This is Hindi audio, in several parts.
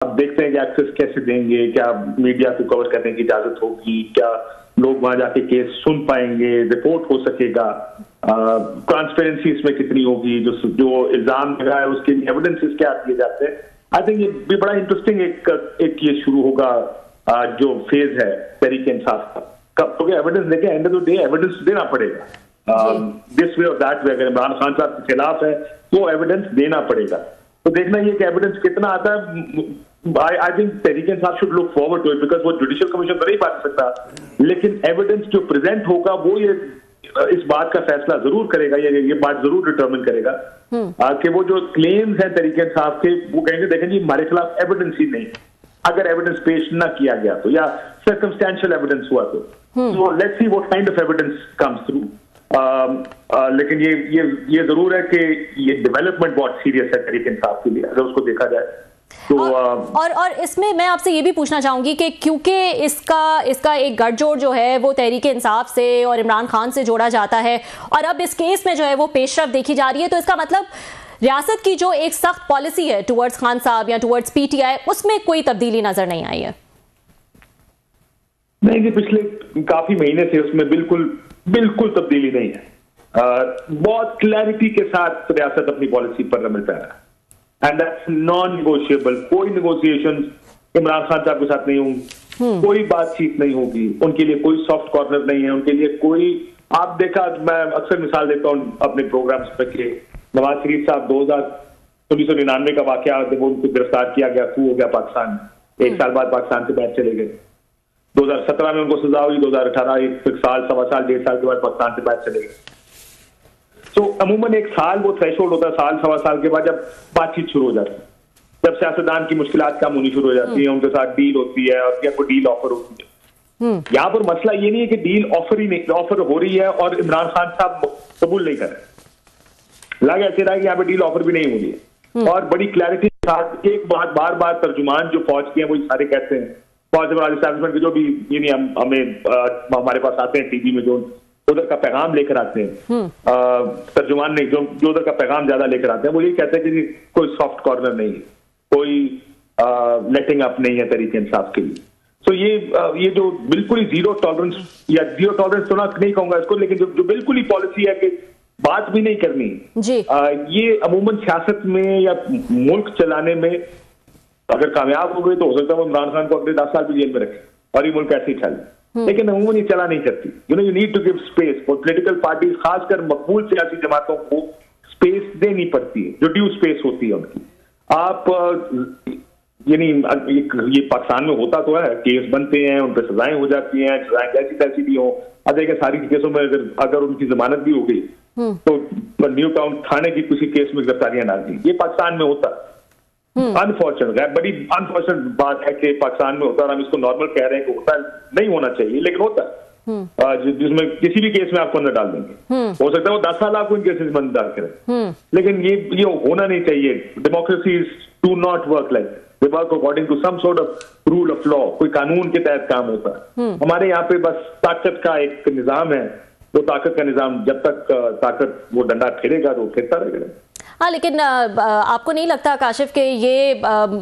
अब देखते हैं कि एक्सेस कैसे देंगे, क्या मीडिया को कवर करने की इजाजत होगी, क्या लोग वहां जाके केस सुन पाएंगे, रिपोर्ट हो सकेगा, ट्रांसपेरेंसी इसमें कितनी होगी, जो इल्जाम लगा है उसके एविडेंसेस क्या दिए जाते हैं। आई थिंक ये भी बड़ा इंटरेस्टिंग एक ये शुरू होगा जो फेज है तहरीक इंसाफ का, क्योंकि एविडेंस लेके end of the day evidence देना पड़ेगा दिस वे और दैट वे। अगर इमरान खान साहब के खिलाफ है तो एविडेंस देना पड़ेगा, तो देखना ये कि एविडेंस कितना आता है। I think Tehreek Insaf should look forward to it, because वो जुडिशियल कमीशन तो नहीं बांट सकता, लेकिन एविडेंस जो प्रेजेंट होगा वो ये इस बात का फैसला जरूर करेगा, ये बात जरूर डिटरमिन करेगा कि वो जो क्लेम्स हैं तहरीक इंसाफ के, वो कहेंगे देखें जी हमारे खिलाफ एविडेंस ही नहीं, अगर एविडेंस पेश ना किया गया तो, या सर्कमस्टेंशियल एविडेंस हुआ तो let's see what kind of evidence comes through. लेकिन ये जरूर है कि ये डेवलपमेंट बहुत सीरियस है तहरीक इंसाफ के लिए अगर उसको देखा जाए तो। और इसमें मैं आपसे ये भी पूछना चाहूंगी कि क्योंकि इसका एक गठजोड़ जो है वो तहरीक इंसाफ से और इमरान खान से जोड़ा जाता है, और अब इस केस में जो है वो पेशरफ देखी जा रही है, तो इसका मतलब रियासत की जो एक सख्त पॉलिसी है टुवर्ड्स खान साहब या टुवर्ड्स पीटीआई, उसमें कोई तब्दीली नजर नहीं आई है। नहीं जी, पिछले काफी महीने से उसमें बिल्कुल तब्दीली नहीं है। बहुत क्लैरिटी के साथ रियासत अपनी पॉलिसी पर अमल कर रहा है, एंड दैट्स नॉन निगोशिएबल। कोई निगोशिएशन इमरान खान साहब के साथ नहीं होंगी, कोई बातचीत नहीं होगी, उनके लिए कोई सॉफ्ट कॉर्नर नहीं है, उनके लिए कोई, आप देखा, मैं अक्सर मिसाल देता हूँ अपने प्रोग्राम्स पे कि नवाज शरीफ साहब 1999 का वाकया जब उनको गिरफ्तार किया गया, खू हो गया पाकिस्तान, एक साल बाद पाकिस्तान से बाहर चले गए। 2017 में उनको सजा हुई, 2018 एक साल, सवा साल, 1.5 साल के बाद पाकिस्तान से बाहर चले गए। तो अमूमन एक साल वो थ्रेशोल्ड होता है, साल सवा साल के बाद जब बातचीत शुरू हो जाती है, जब सियासतदान की मुश्किलात कम होनी शुरू हो जाती है, उनके साथ डील होती है और या कोई डील ऑफर होती है। यहाँ पर मसला ये नहीं है कि डील ऑफर हो रही है और इमरान खान साहब कबूल नहीं कर रहे, लग ऐसे रहा है कि यहाँ पे डील ऑफर भी नहीं हो रही है। और बड़ी क्लैरिटी के साथ एक बात बार बार तर्जुमान जो फौज के हैं वो सारे कहते हैं, फौज एस्टैब्लिशमेंट के जो भी ये हमें हमारे पास आते हैं टीवी में, जो उधर का पैगाम लेकर आते हैं, तर्जुमान नहीं, जो उधर का पैगाम ज्यादा लेकर आते हैं, वो ये कहते हैं कि कोई सॉफ्ट कॉर्नर नहीं है, कोई लेटिंग अप नहीं है तहरीक इंसाफ के लिए। तो ये जो बिल्कुल ही जीरो टॉलरेंस, या जीरो टॉलरेंस तो ना नहीं कहूंगा इसको, लेकिन जो बिल्कुल ही पॉलिसी है कि बात भी नहीं करनी जी। ये अमूमन सियासत में या मुल्क चलाने में अगर कामयाब हो गए तो हो सकता है वो इमरान खान को अगले 10 साल भी जेल में रखे और ये मुल्क ऐसे ही चले, लेकिन अमूमन ये चला नहीं करती। You need to give space for political parties, खासकर मकबूल सियासी जमातों को स्पेस देनी पड़ती है, जो ड्यू स्पेस होती है उनकी। आप ये पाकिस्तान में होता तो है, केस बनते हैं, उन पर सजाएं हो जाती हैं, सजाएं जैसी तैसी भी हो। अब देखिए सारी केसों में अगर उनकी जमानत भी हो गई तो न्यू टाउन थाने की किसी केस में गिरफ्तारियां ना दी, ये पाकिस्तान में होता। अनफॉर्चुनेट है, बड़ी अनफॉर्चुनेट बात है कि पाकिस्तान में होता, और हम इसको नॉर्मल कह रहे हैं कि होता नहीं होना चाहिए, लेकिन होता है। जिसमें किसी भी केस में आपको अंदर डाल देंगे, हो सकता है वो 10 साल आपको इन केसेस में अंदर डाल करें, लेकिन ये होना नहीं चाहिए। Democracies do not work like, they work according to some sort of rule of law, कोई कानून के तहत काम होता है। हमारे यहाँ पे बस ताकत का एक निजाम है, वो ताकत का निजाम जब तक ताकत वो डंडा फिरेगा तो फिरता रहेगा। हाँ, लेकिन आपको नहीं लगता काशिफ कि ये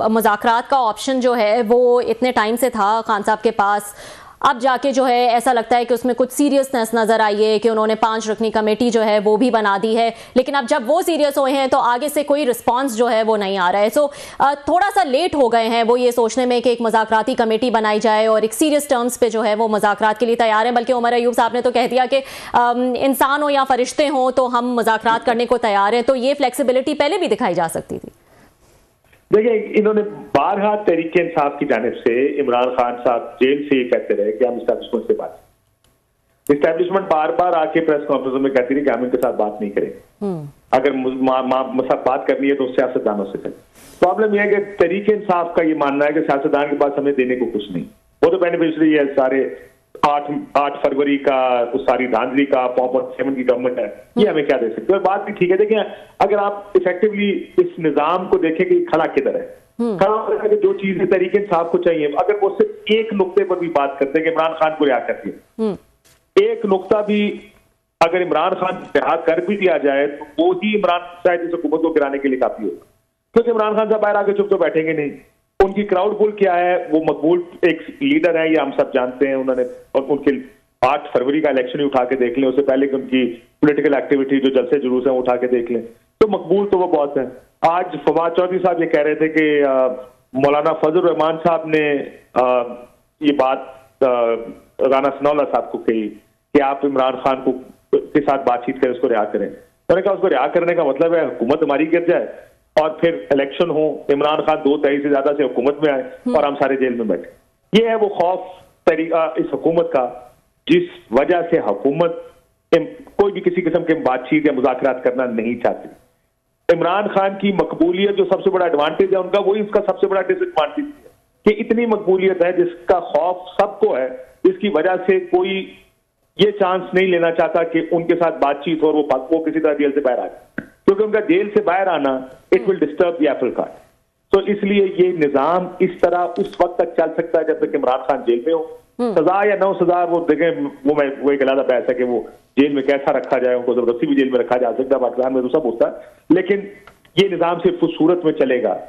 मुज़ाकरात का ऑप्शन जो है वो इतने टाइम से था खान साहब के पास, अब जाके जो है ऐसा लगता है कि उसमें कुछ सीरियसनेस नजर आई है कि उन्होंने 5 रुकनी कमेटी जो है वो भी बना दी है, लेकिन अब जब वो सीरियस हुए हैं तो आगे से कोई रिस्पांस जो है वो नहीं आ रहा है। सो थोड़ा सा लेट हो गए हैं वो ये सोचने में कि एक मुज़ाकराती कमेटी बनाई जाए और एक सीरियस टर्म्स पे जो है वो मुज़ाकरात के लिए तैयार हैं। बल्कि उमर अयूब साहब ने तो कह दिया कि इंसान हो या फरिश्ते हों तो हम मुज़ाकरात करने को तैयार हैं, तो ये फ्लेक्सिबिलिटी पहले भी दिखाई जा सकती थी। देखिए, इन्होंने बारहा तहरीक इंसाफ की जानिब से इमरान खान साहब जेल से ये कहते रहे कि हम इस्टेब्लिशमेंट से बात, इस्टेब्लिशमेंट बार बार आके प्रेस कॉन्फ्रेंस में कहती रही कि हम इनके साथ बात नहीं करें, अगर साथ बात करनी है तो सियासतदानों से करें। प्रॉब्लम यह है कि तहरीक इंसाफ का ये मानना है कि सियासतदान के पास हमें देने को कुछ नहीं, वो तो बेनिफिशरी है सारे 8 फरवरी का, उस सारी धांधली का, 4.7 की गवर्नमेंट है, ये हमें क्या दे सकते हैं। बात भी ठीक है, देखिए अगर आप इफेक्टिवली इस निजाम को देखें कि खड़ा किधर है, खड़ा है कि जो चीजें तहरीक इंसाफ को चाहिए, अगर वो सिर्फ एक नुक्ते पर भी बात करते हैं कि इमरान खान को रिहा कर दिया, एक नुक्ता भी अगर इमरान खान रिहा कर भी दिया जाए तो वो ही इमरान शायद इस हुकूमत को गिराने के लिए काफी होगा, क्योंकि इमरान खान साहब बाहर आके चुप तो बैठेंगे नहीं, उनकी क्राउड पुल क्या है, वो मकबूल एक लीडर है, ये हम सब जानते हैं। उन्होंने उनके 8 फरवरी का इलेक्शन ही उठा के देख लें, उससे पहले कि उनकी पॉलिटिकल एक्टिविटी जो जलसे जुलूस है वो उठा के देख लें, तो मकबूल तो वो बहुत है। आज फवाद चौधरी साहब ये कह रहे थे कि मौलाना फजल रहमान साहब ने ये बात राना सनाउल्लाह साहब को कही कि आप इमरान खान को के साथ बातचीत करें, उसको रिहा करें। मैंने कहा उसको रिहा करने का मतलब है हुकूमत हमारी गिर जाए और फिर इलेक्शन हो, इमरान खान 2 तिहाई से ज्यादा से हुकूमत में आए और हम सारे जेल में बैठे। ये है वो खौफ तरीका इस हुकूमत का, जिस वजह से हुकूमत कोई भी किसी किस्म के बातचीत या मुज़ाकरात करना नहीं चाहती। इमरान खान की मकबूलियत जो सबसे बड़ा एडवांटेज है उनका, वही उसका सबसे बड़ा डिसएडवांटेज है कि इतनी मकबूलियत है जिसका खौफ सबको है, जिसकी वजह से कोई ये चांस नहीं लेना चाहता कि उनके साथ बातचीत हो और वो किसी तरह जेल से बाहर आ जाए, क्योंकि उनका जेल से बाहर आना it will disturb the Apple cart. तो इसलिए ये निजाम इस तरह उस वक्त तक चल सकता है जब तक इमरान खान जेल में हो। सजा या नौ सजा वो देखें, वो एक अलग बहस है कि वो जेल में कैसा रखा जाए, उनको जबरदस्ती भी जेल में रखा जा सकता है, पाकिस्तान में तो सब होता है, लेकिन ये निजाम सिर्फ उस सूरत में चलेगा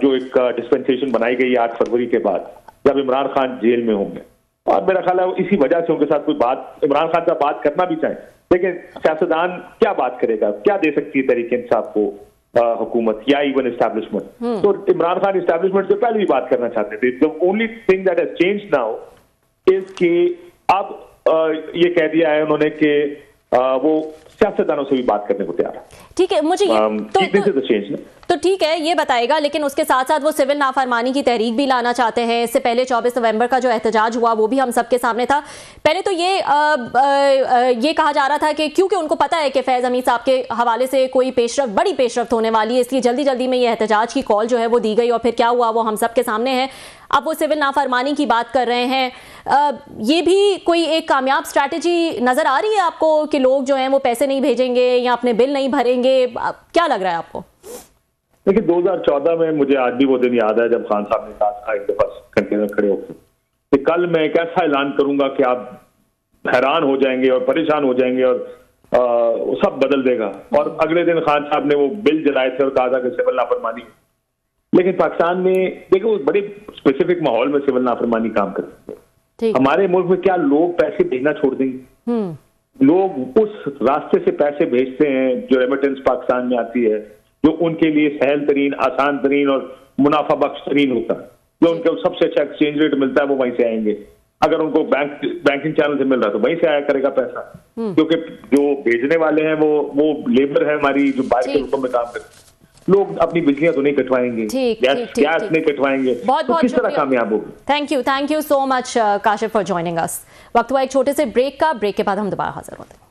जो एक डिस्पेंसेशन बनाई गई 8 फरवरी के बाद, जब इमरान खान जेल में होंगे। और मेरा ख्याल है इसी वजह से उनके साथ कोई बात, इमरान खान का बात करना भी चाहे, लेकिन सियासतदान क्या बात करेगा, क्या दे सकती है तहरीक इंसाफ को हुकूमत या इवन एस्टैब्लिशमेंट। तो इमरान खान एस्टैब्लिशमेंट से पहले भी बात करना चाहते थे। The only thing that has changed now is कि अब ये कह दिया है उन्होंने कि वो सियासतदानों से भी बात करने को तैयार है। ठीक है, मुझे तो ठीक है, ये बताएगा, लेकिन उसके साथ साथ वो सिविल नाफरमानी की तहरीक भी लाना चाहते हैं। इससे पहले 24 नवंबर का जो एहतजाज हुआ वो भी हम सबके सामने था। पहले तो ये कहा जा रहा था कि क्योंकि उनको पता है कि फैज अमीर साहब के हवाले से कोई बड़ी पेशरफ्त होने वाली है, इसलिए जल्दी जल्दी में ये एहतजाज की कॉल जो है वो दी गई, और फिर क्या हुआ वो हम सबके सामने है। अब वो सिविल नाफरमानी की बात कर रहे हैं। ये भी कोई एक कामयाब स्ट्रैटेजी नजर आ रही है आपको कि लोग जो हैं वो पैसे नहीं भेजेंगे या अपने बिल नहीं भरेंगे? क्या लग रहा है आपको? देखिए 2014 में मुझे आज भी वो दिन याद है जब खान साहब ने कहा एक दफा कंटेनर खड़े होकर कि कल मैं एक ऐसा ऐलान करूंगा कि आप हैरान हो जाएंगे और परेशान हो जाएंगे और सब बदल देगा। और अगले दिन खान साहब ने वो बिल जलाए थे और कहा था कि सिविल नाफरमानी। लेकिन पाकिस्तान में देखो बड़े स्पेसिफिक माहौल में सिविल नाफरमानी काम करती है। हमारे मुल्क में क्या लोग पैसे भेजना छोड़ देंगे? लोग उस रास्ते से पैसे भेजते हैं जो रेमिटेंस पाकिस्तान में आती है, जो उनके लिए सहल तरीन, आसान तरीन और मुनाफा बख्श तरीन होता है, जो उनको सबसे अच्छा एक्सचेंज रेट मिलता है वो वहीं से आएंगे। अगर उनको बैंकिंग चैनल से मिल रहा है तो वहीं से आया करेगा पैसा, क्योंकि जो भेजने वाले हैं वो लेबर है हमारी जो बाहर के मुल्कों में काम करते हैं। लोग अपनी बिजलियां तो नहीं कटवाएंगे, गैस नहीं कटवाएंगे, तो किस तरह कामयाब होगी? Thank you so much Kashif for joining us. वक्त हुआ एक छोटे से ब्रेक का, ब्रेक के बाद हम दोबारा हाजिर होते हैं।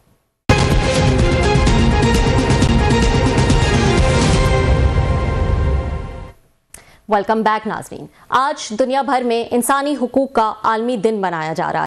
वेलकम बैक नाज़रीन। आज दुनिया भर में इंसानी हुकूक का आलमी दिन मनाया जा रहा है।